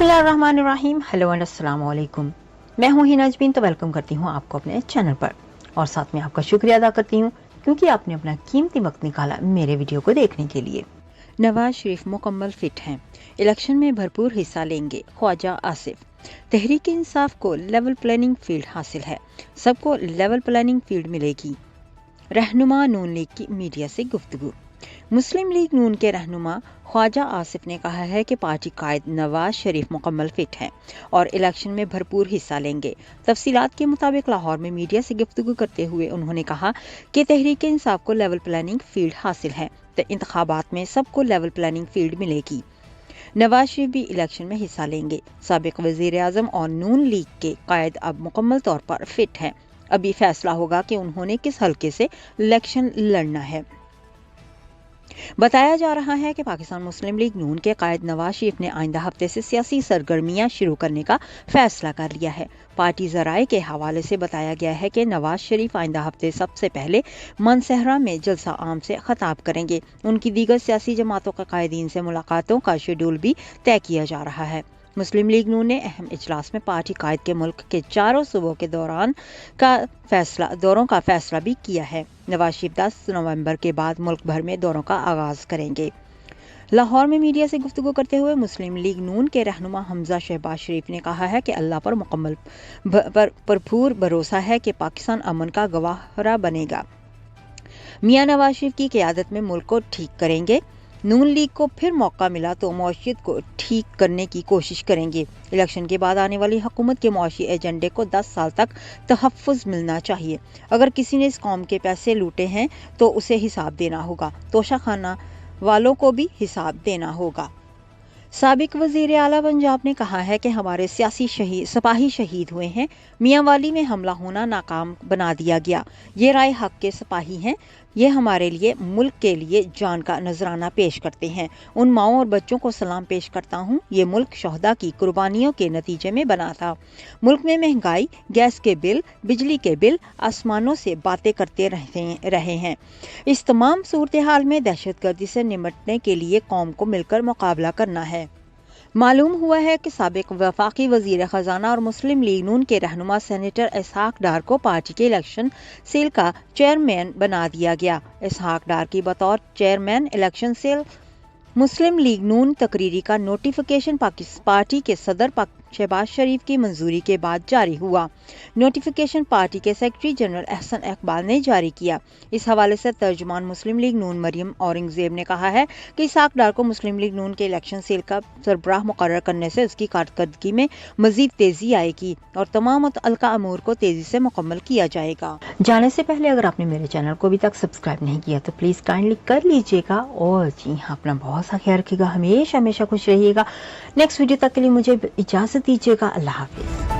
बिस्मिल्लाहिर्रहमानिर्रहीम। Hello and अस्सलाम वालेकुम। मैं हूँ हिना अजमीन, तो वेलकम करती हूँ आपको अपने चैनल पर और साथ में आपका शुक्रिया अदा करती हूँ क्योंकि आपने अपना कीमती वक्त निकाला मेरे वीडियो को देखने के लिए। नवाज शरीफ मुकम्मल फिट हैं, इलेक्शन में भरपूर हिस्सा लेंगे। ख्वाजा आसिफ, तहरीक इंसाफ को लेवल प्लानिंग फील्ड हासिल है, सबको लेवल प्लानिंग फील्ड मिलेगी। रहनुमा नून लीग की मीडिया से गुफ्तगू। मुस्लिम लीग नून के रहनुमा ख्वाजा आसिफ ने कहा है कि पार्टी कायद नवाज शरीफ मुकम्मल फिट हैं और इलेक्शन में भरपूर हिस्सा लेंगे। तफसीलात के मुताबिक लाहौर में मीडिया से गुफ्तगू करते हुए उन्होंने कहा कि तहरीक इंसाफ को लेवल प्लानिंग फील्ड हासिल है, तो इंतखाबात में सबको लेवल प्लानिंग फील्ड मिलेगी। नवाज शरीफ भी इलेक्शन में हिस्सा लेंगे। साबिक वजीर आजम और नून लीग के कायद अब मुकम्मल तौर पर फिट हैं। अभी फैसला होगा कि उन्होंने किस हल्के से इलेक्शन लड़ना है। बताया जा रहा है कि पाकिस्तान मुस्लिम लीग नून के कायद नवाज शरीफ ने आइंदा हफ्ते से सियासी सरगर्मियां शुरू करने का फैसला कर लिया है। पार्टी जराए के हवाले से बताया गया है कि नवाज शरीफ आइंदा हफ्ते सबसे पहले मनसहरा में जलसा आम से खिताब करेंगे। उनकी दीगर सियासी जमातों के कायदीन से मुलाकातों का शेड्यूल भी तय किया जा रहा है। मुस्लिम लीग नून ने अहम इजलास में पार्टी कायद के मुल्क के चारों सूबों के दौरों का फैसला भी किया है। नवाज शरीफ 10 नवंबर के बाद मुल्क भर में दौरों का आगाज करेंगे। लाहौर में मीडिया से गुफ्तगू करते हुए मुस्लिम लीग नून के रहनुमा हमजा शहबाज शरीफ ने कहा है कि अल्लाह पर मुकम्मल भरपूर भरोसा है कि पाकिस्तान अमन का गवाहरा बनेगा। मियां नवाज शरीफ की क़यादत में मुल्क को ठीक करेंगे। नून लीग को फिर मौका मिला तो मौशियत को ठीक करने की कोशिश करेंगे। इलेक्शन के बाद आने वाली हुकूमत के मुआशी एजेंडे को 10 साल तक तहफ़्फ़ुज़ मिलना चाहिए। अगर किसी ने इस कौम के पैसे लूटे हैं तो उसे हिसाब देना होगा, तोशाखाना वालों को भी हिसाब देना होगा। साबिक वजीर आला पंजाब ने कहा है कि हमारे सिपाही शहीद हुए हैं। मियांवाली में हमला होना नाकाम बना दिया गया। ये राय हक के सिपाही हैं। ये हमारे लिए, मुल्क के लिए जान का नजराना पेश करते हैं। उन माओं और बच्चों को सलाम पेश करता हूँ। ये मुल्क शहदा की कुर्बानियों के नतीजे में बना था। मुल्क में महंगाई, गैस के बिल, बिजली के बिल आसमानों से बातें करते रहे हैं। इस तमाम सूरत हाल में दहशतगर्दी से निपटने के लिए कौम को मिलकर मुकाबला करना है। मालूम हुआ है कि साबिक वफाकी वजीर खजाना और मुस्लिम लीग नून के रहनुमा सेनेटर इसहाक डार को पार्टी के इलेक्शन सेल का चेयरमैन बना दिया गया। इसहाक डार की बतौर चेयरमैन इलेक्शन सेल मुस्लिम लीग नून तकरीरी का नोटिफिकेशन पार्टी के सदर शहबाज शरीफ की मंजूरी के बाद जारी हुआ। नोटिफिकेशन पार्टी के सेक्रेटरी जनरल अहसन इकबाल ने जारी किया। इस हवाले से तर्जुमान मुस्लिम लीग नून मरियम औरंगजेब ने कहा है कि इसहाक डार को मुस्लिम लीग नून के इलेक्शन सेल का सरबराह मुकर्रर करने से उसकी कारकर्दगी में मजीद तेजी आएगी और तमाम मुतअल्लिका अमूर को तेजी से मुकम्मल किया जाएगा। जाने से पहले अगर आपने मेरे चैनल को अभी तक सब्सक्राइब नहीं किया तो प्लीज़ काइंडली कर लीजिएगा और जी हाँ, अपना बहुत सा ख्याल रखिएगा। हमेशा खुश रहिएगा। नेक्स्ट वीडियो तक के लिए मुझे इजाज़त दीजिएगा। अल्लाह हाफिज़।